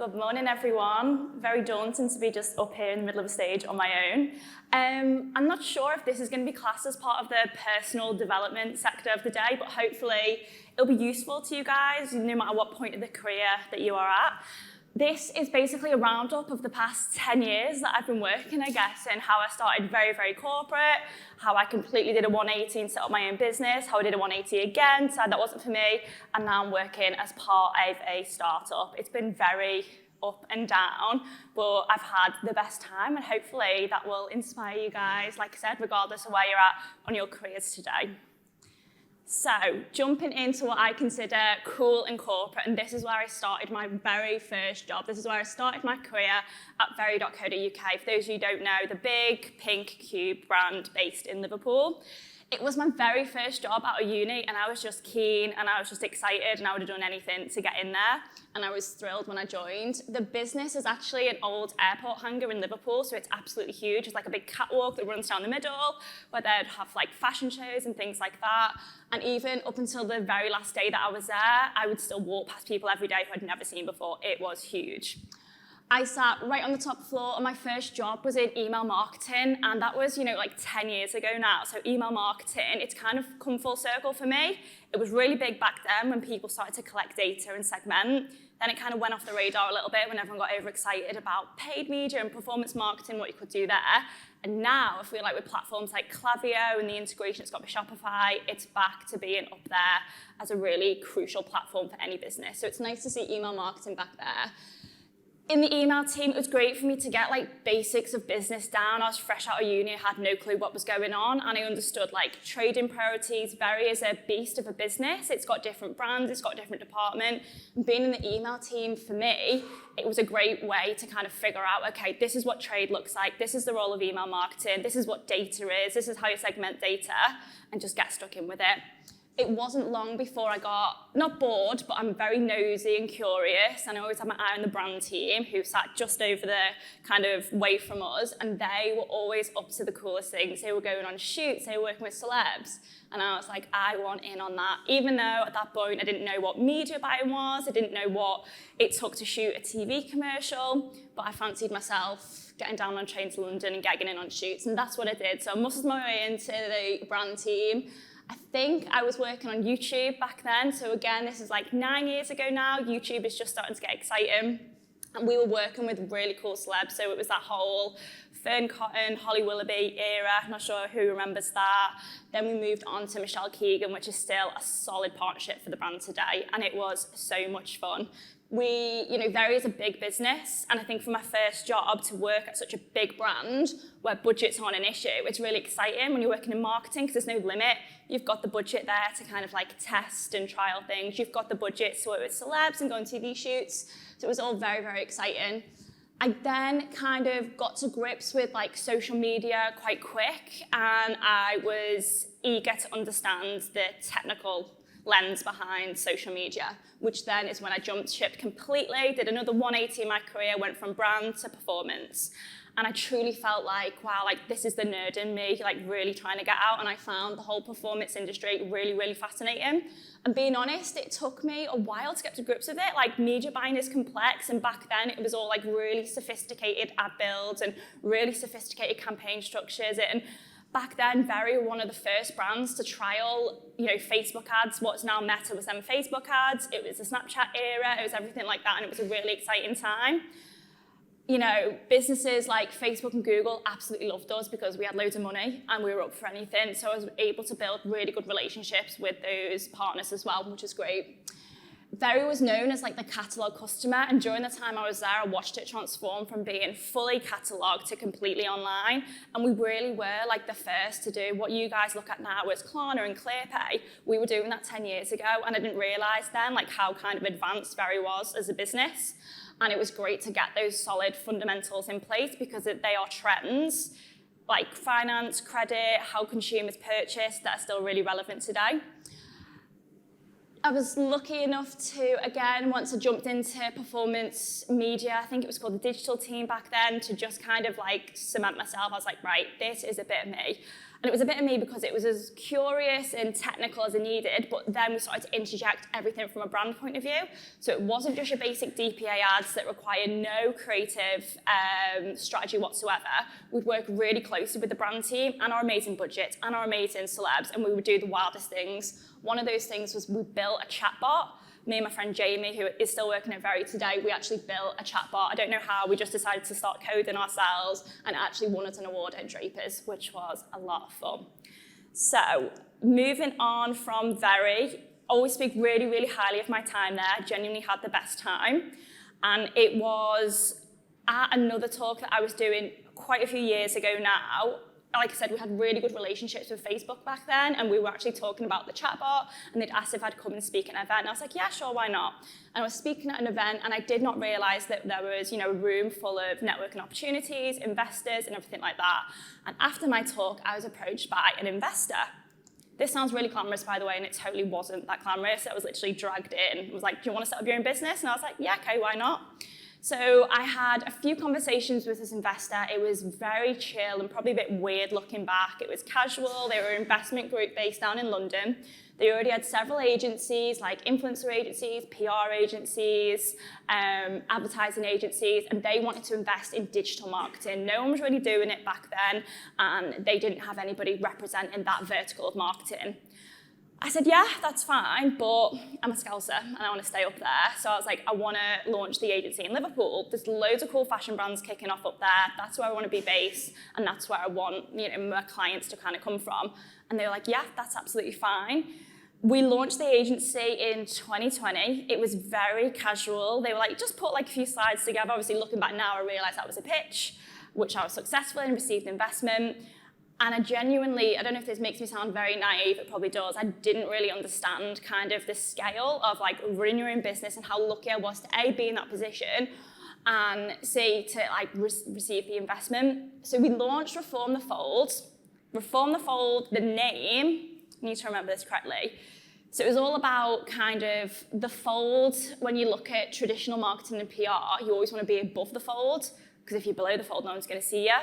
Good morning, everyone. Very daunting to be just up here in the middle of a stage on my own. I'm not sure if this is going to be classed as part of the personal development sector of the day, but hopefully it'll be useful to you guys, no matter what point of the career that you are at. This is basically a roundup of the past 10 years that I've been working, I guess, and how I started very, very corporate, how I completely did a 180 and set up my own business, how I did a 180 again, decided that wasn't for me, and now I'm working as part of a startup. It's been very up and down, but I've had the best time, and hopefully that will inspire you guys, like I said, regardless of where you're at on your careers today. So, jumping into what I consider cool and corporate, and this is where I started my very first job. This is where I started my career at very.co.uk. For those of you who don't know, the big pink cube brand based in Liverpool. It was my very first job out of uni, and I was just keen, and I was just excited, and I would have done anything to get in there, and I was thrilled when I joined. The business is actually an old airport hangar in Liverpool, so it's absolutely huge. It's like a big catwalk that runs down the middle, where they'd have like fashion shows and things like that. And even up until the very last day that I was there, I would still walk past people every day who I'd never seen before. It was huge. I sat right on the top floor, and my first job was in email marketing, and that was, like 10 years ago now. So email marketing, it's kind of come full circle for me. It was really big back then when people started to collect data and segment. Then it kind of went off the radar a little bit when everyone got overexcited about paid media and performance marketing, what you could do there. And now I feel like with platforms like Klaviyo and the integration it's got with Shopify, it's back to being up there as a really crucial platform for any business. So it's nice to see email marketing back there. In the email team, it was great for me to get basics of business down. I was fresh out of uni, I had no clue what was going on, and I understood trading priorities. Very is a beast of a business. It's got different brands, it's got different department. And being in the email team, for me, it was a great way to kind of figure out, okay, this is what trade looks like, this is the role of email marketing, this is what data is, this is how you segment data, and just get stuck in with it. It wasn't long before I got, not bored, but I'm very nosy and curious, and I always had my eye on the brand team who sat just over the kind of way from us, and they were always up to the coolest things. They were going on shoots, they were working with celebs, and I was like, I want in on that. Even though at that point I didn't know what media buying was, I didn't know what it took to shoot a TV commercial, but I fancied myself getting down on a train to London and getting in on shoots, and that's what I did. So I muscled my way into the brand team. I think I was working on YouTube back then, so again, this is 9 years ago now. YouTube is just starting to get exciting, and we were working with really cool celebs, so it was that whole Fern Cotton, Holly Willoughby era. I'm not sure who remembers that. Then we moved on to Michelle Keegan, which is still a solid partnership for the brand today, and it was so much fun. Very is a big business, and I think for my first job to work at such a big brand where budgets aren't an issue, it's really exciting when you're working in marketing because there's no limit. You've got the budget there to kind of test and trial things. You've got the budget to work with celebs and go on TV shoots. So it was all very, very exciting. I then kind of got to grips with social media quite quick, and I was eager to understand the technical lens behind social media, which then is when I jumped ship completely, did another 180 in my career, went from brand to performance. And I truly felt wow, this is the nerd in me, really trying to get out. And I found the whole performance industry really, really fascinating. And being honest, it took me a while to get to grips with it. Media buying is complex, and back then it was all really sophisticated ad builds and really sophisticated campaign structures. And back then, Very were one of the first brands to trial, Facebook ads. What's now Meta was then Facebook ads. It was the Snapchat era. It was everything like that, and it was a really exciting time. Businesses like Facebook and Google absolutely loved us because we had loads of money and we were up for anything. So I was able to build really good relationships with those partners as well, which is great. Very was known as the catalog customer, and during the time I was there, I watched it transform from being fully catalog to completely online. And we really were the first to do what you guys look at now as Klarna and ClearPay. We were doing that 10 years ago, and I didn't realize then how kind of advanced Very was as a business. And it was great to get those solid fundamentals in place because they are trends like finance, credit, how consumers purchase that are still really relevant today. I was lucky enough to, again, once I jumped into performance media, I think it was called the digital team back then, to just kind of cement myself. I was right, this is a bit of me. And it was a bit of me because it was as curious and technical as I needed, but then we started to interject everything from a brand point of view. So it wasn't just your basic DPA ads that require no creative strategy whatsoever. We'd work really closely with the brand team and our amazing budget and our amazing celebs, and we would do the wildest things. One of those things was we built a chatbot. Me and my friend Jamie, who is still working at Very today, we actually built a chatbot. I don't know how, we just decided to start coding ourselves and actually won us an award at Drapers, which was a lot of fun. So, moving on from Very, always speak really, really highly of my time there, genuinely had the best time. And it was at another talk that I was doing quite a few years ago now. Like I said, we had really good relationships with Facebook back then, and we were actually talking about the chatbot, and they'd asked if I'd come and speak at an event, and I was like, yeah, sure, why not? And I was speaking at an event, and I did not realize that there was, a room full of networking opportunities, investors, and everything like that. And after my talk, I was approached by an investor. This sounds really glamorous, by the way, and it totally wasn't that glamorous. I was literally dragged in. It was like, do you want to set up your own business? And I was like, yeah, okay, why not? So I had a few conversations with this investor. It was very chill and probably a bit weird looking back. It was casual. They were an investment group based down in London. They already had several agencies, like influencer agencies, PR agencies, advertising agencies, and they wanted to invest in digital marketing. No one was really doing it back then, and they didn't have anybody representing that vertical of marketing. I said, yeah, that's fine, but I'm a Scouser and I want to stay up there. So I was like, I want to launch the agency in Liverpool. There's loads of cool fashion brands kicking off up there. That's where I want to be based, and that's where I want my clients to kind of come from. And they were like, yeah, that's absolutely fine. We launched the agency in 2020. It was very casual. They were like, just put like a few slides together. Obviously, looking back now, I realized that was a pitch, which I was successful in, received investment. And I genuinely, I don't know if this makes me sound very naive, it probably does, I didn't really understand kind of the scale of like running your own business and how lucky I was to A, be in that position, and C, to like receive the investment. So we launched Reform the Fold. Reform the Fold, the name, I need to remember this correctly. So it was all about kind of the fold. When you look at traditional marketing and PR, you always want to be above the fold, because if you're below the fold, no one's going to see you.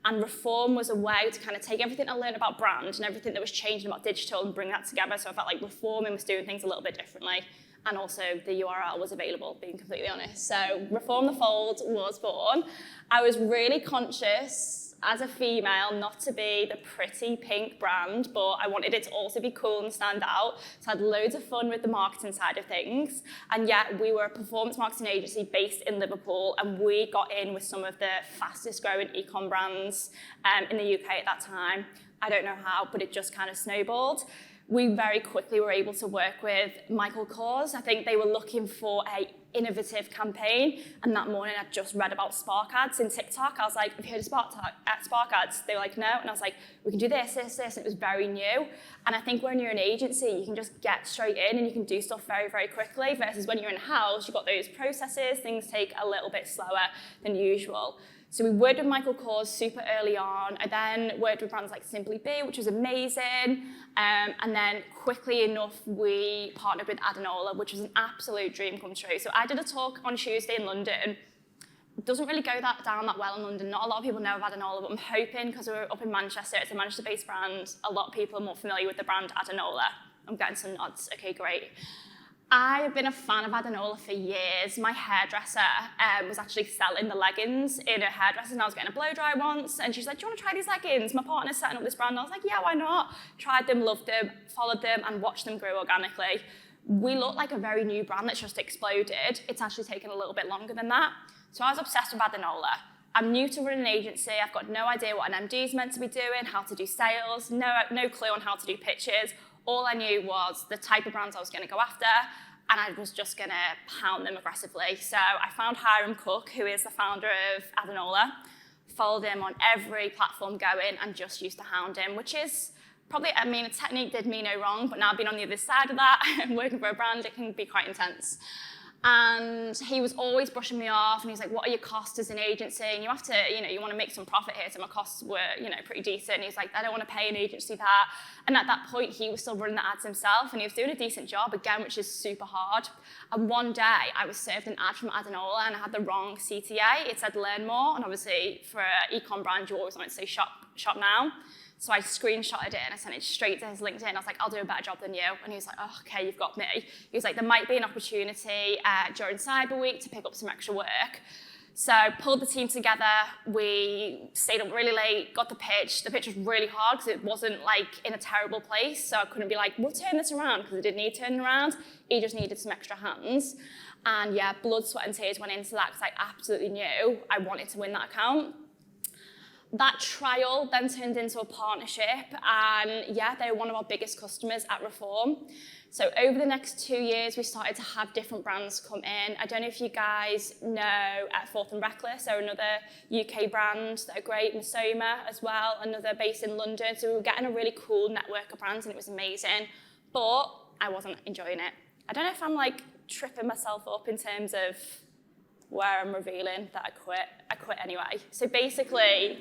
And Reform was a way to kind of take everything I learned about brand and everything that was changing about digital and bring that together. So I felt like Reforming was doing things a little bit differently. And also the URL was available, being completely honest. So Reform the Fold was born. I was really conscious as a female not to be the pretty pink brand, but I wanted it to also be cool and stand out. So I had loads of fun with the marketing side of things. And yet we were a performance marketing agency based in Liverpool, and we got in with some of the fastest growing e-com brands in the UK at that time. I don't know how, but it just kind of snowballed. We very quickly were able to work with Michael Kors. I think they were looking for a innovative campaign, and that morning I just read about Spark ads in TikTok. I was like, have you heard of Spark ads? They were like, no. And I was like, we can do this, and it was very new. And I think when you're an agency, you can just get straight in and you can do stuff very, very quickly, versus when you're in-house, you've got those processes, things take a little bit slower than usual. So we worked with Michael Kors super early on. I then worked with brands like Simply Be, which was amazing. And then quickly enough, we partnered with Adanola, which was an absolute dream come true. So I did a talk on Tuesday in London. It doesn't really go down that well in London. Not a lot of people know of Adanola, but I'm hoping, because we're up in Manchester, it's a Manchester-based brand, a lot of people are more familiar with the brand Adanola. I'm getting some nods. Okay, great. I've been a fan of Adanola for years. My hairdresser was actually selling the leggings in a hairdresser, and I was getting a blow dry once, and she's like, do you want to try these leggings? My partner's setting up this brand. And I was like, yeah, why not? Tried them, loved them, followed them, and watched them grow organically. We look like a very new brand that's just exploded. It's actually taken a little bit longer than that. So I was obsessed with Adanola. I'm new to running an agency. I've got no idea what an MD is meant to be doing, how to do sales, no clue on how to do pitches. All I knew was the type of brands I was going to go after, and I was just going to pound them aggressively. So I found Hiram Cook, who is the founder of Adanola, followed him on every platform going, and just used to hound him, which is probably, I mean, a technique did me no wrong, but now being on the other side of that and working for a brand, it can be quite intense. And he was always brushing me off, and he's like, what are your costs as an agency? And you have to, you want to make some profit here, so my costs were, pretty decent. And he's like, I don't want to pay an agency that. And at that point, he was still running the ads himself, and he was doing a decent job, again, which is super hard. And one day, I was served an ad from Adanola, and I had the wrong CTA. It said learn more, and obviously, for an e-com brand, you always want it to say shop now. So I screenshotted it and I sent it straight to his LinkedIn. I was like, I'll do a better job than you. And he was like, oh, okay, you've got me. He was like, there might be an opportunity during Cyber Week to pick up some extra work. So pulled the team together, we stayed up really late, got the pitch. The pitch was really hard because it wasn't like in a terrible place, so I couldn't be like, we'll turn this around, because it didn't need turning around. It just needed some extra hands. And yeah, blood, sweat and tears went into that because I absolutely knew I wanted to win that account. That trial then turned into a partnership, and yeah, they were one of our biggest customers at Reform. So over the next 2 years, we started to have different brands come in. I don't know if you guys know Forth and Reckless, they're another UK brand that are great, Masoma as well, another based in London. So we were getting a really cool network of brands and it was amazing, but I wasn't enjoying it. I don't know if I'm like tripping myself up in terms of where I'm revealing that I quit. I quit anyway. So basically,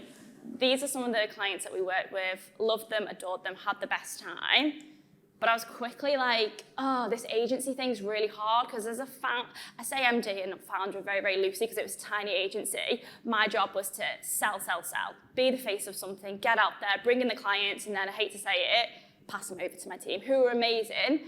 these are some of the clients that we worked with, loved them, adored them, had the best time. But I was quickly like, oh, this agency thing's really hard, because as a I say MD and founder very, very loosely because it was a tiny agency. My job was to sell, be the face of something, get out there, bring in the clients, and then, I hate to say it, pass them over to my team, who were amazing.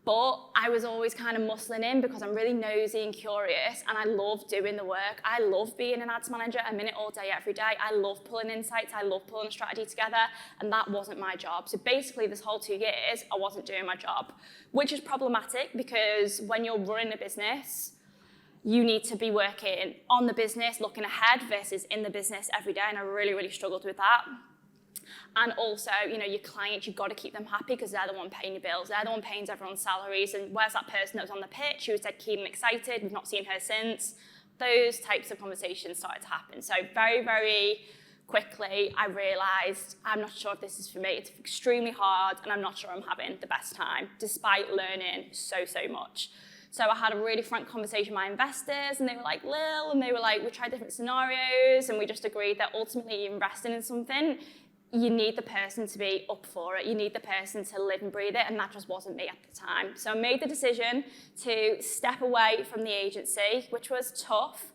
But I was always kind of muscling in because I'm really nosy and curious, and I love doing the work. I love being an ads manager. I'm in it all day, every day. I love pulling insights. I love pulling a strategy together, and that wasn't my job. So basically, this whole 2 years, I wasn't doing my job, which is problematic because when you're running a business, you need to be working on the business, looking ahead versus in the business every day, and I really, really struggled with that. And also, you know, your clients, you've got to keep them happy because they're the one paying your bills. They're the one paying everyone's salaries. And where's that person that was on the pitch who was dead keen and excited? We've not seen her since. Those types of conversations started to happen. So very, very quickly, I realized I'm not sure if this is for me. It's extremely hard and I'm not sure I'm having the best time, despite learning so much. So I had a really frank conversation with my investors, and they were like, Lil, and they were like, we tried different scenarios, and we just agreed that ultimately investing in something, you need the person to be up for it. You need the person to live and breathe it, and that just wasn't me at the time. So I made the decision to step away from the agency, which was tough.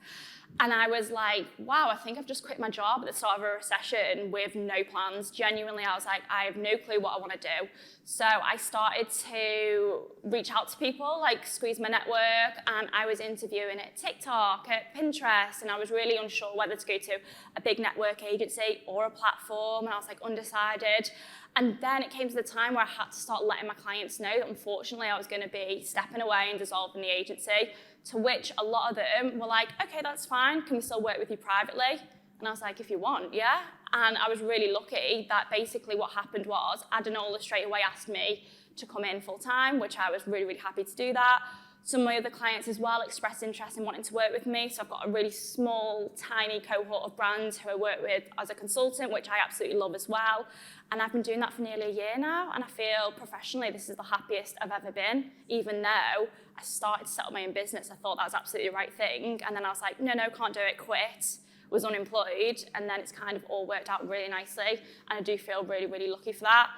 And I was like, wow, I think I've just quit my job at the start of a recession with no plans. Genuinely, I was like, I have no clue what I want to do. So I started to reach out to people, like squeeze my network, and I was interviewing at TikTok, at Pinterest, and I was really unsure whether to go to a big network agency or a platform, and I was like undecided. And then it came to the time where I had to start letting my clients know that unfortunately I was going to be stepping away and dissolving the agency, to which a lot of them were like, okay, that's fine, can we still work with you privately? And I was like, if you want, yeah. And I was really lucky that basically what happened was Adanola straight away asked me to come in full time, which I was really, really happy to do that. Some of my other clients as well expressed interest in wanting to work with me. So I've got a really small, tiny cohort of brands who I work with as a consultant, which I absolutely love as well. And I've been doing that for nearly a year now. And I feel professionally, this is the happiest I've ever been, even though I started to set up my own business. I thought that was absolutely the right thing. And then I was like, no, can't do it, quit. Was unemployed, and then it's kind of all worked out really nicely, and I do feel really, really lucky for that.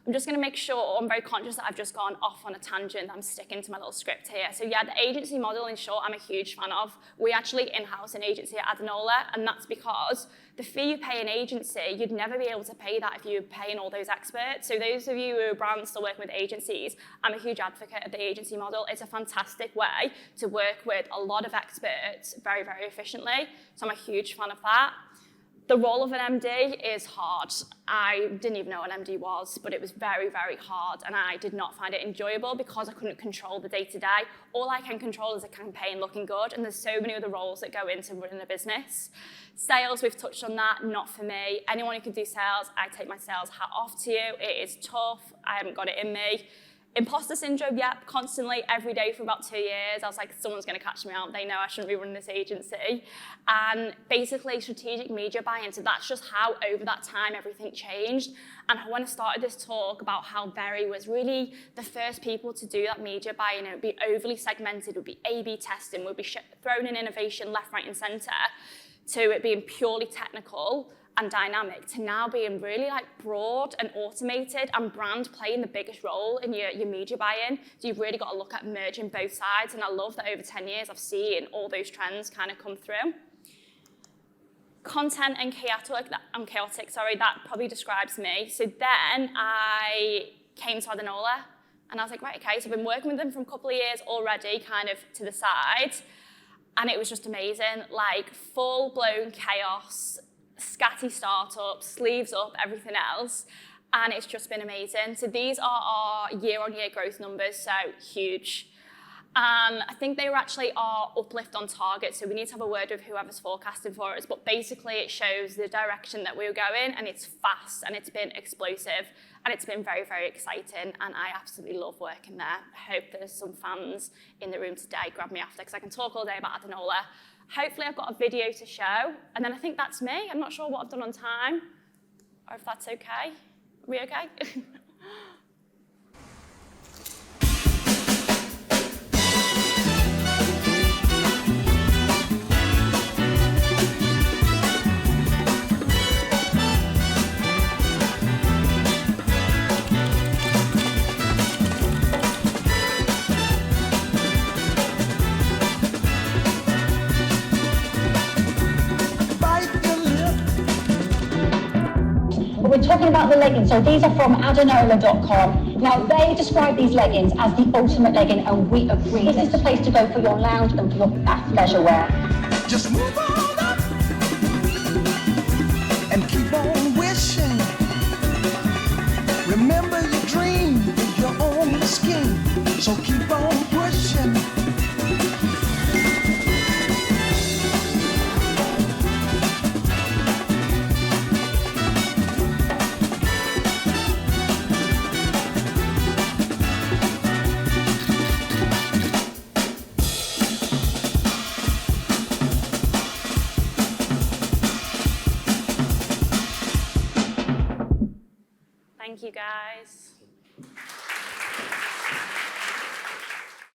I'm just going to make sure, I'm very conscious that I've just gone off on a tangent, I'm sticking to my little script here. So yeah, the agency model, in short, I'm a huge fan of. We actually in-house an agency at Adanola, and that's because the fee you pay an agency, you'd never be able to pay that if you were paying all those experts. So those of you who are brands still working with agencies, I'm a huge advocate of the agency model. It's a fantastic way to work with a lot of experts very, very efficiently. So I'm a huge fan of that. The role of an MD is hard. I didn't even know what an MD was, but it was very, very hard, and I did not find it enjoyable because I couldn't control the day-to-day. All I can control is a campaign looking good, and there's so many other roles that go into running a business. Sales, we've touched on that, not for me. Anyone who can do sales, I take my sales hat off to you. It is tough. I haven't got it in me. Imposter syndrome, yeah, constantly, every day for about 2 years. I was like, someone's going to catch me out. They know I shouldn't be running this agency. And basically, strategic media buy-in. So that's just how, over that time, everything changed. And when I started this talk about how Very was really the first people to do that media buy-in, it would be overly segmented, it would be A/B testing, would be thrown in innovation left, right, and centre, to it being purely technical and dynamic, to now being really like broad and automated, and brand playing the biggest role in your media buy-in. So you've really got to look at merging both sides, and I love that over 10 years I've seen all those trends kind of come through. content and chaotic, sorry, that probably describes me. So then I came to Adanola, and I was like, right, okay, so I've been working with them for a couple of years already, kind of to the side, and it was just amazing, like full-blown chaos, scatty startup, sleeves up, everything else, and it's just been amazing. So these are our year-on-year growth numbers, so huge. And I think they were actually our uplift on target, so we need to have a word with whoever's forecasting for us, but basically it shows the direction that we were going, and it's fast, and it's been explosive, and it's been very, very exciting, and I absolutely love working there. I hope there's some fans in the room today. Grab me after, because I can talk all day about Adanola. Hopefully I've got a video to show, and then I think that's me. I'm not sure what I've done on time, or if that's okay. Are we okay? We're talking about the leggings, so these are from Adanola.com. Now, they describe these leggings as the ultimate legging, and we agree. This is the place to go for your lounge and for your leisure wear. Just move on up and keep on wishing. Remember your dream is your own skin, so keep on pushing. Thank you, guys.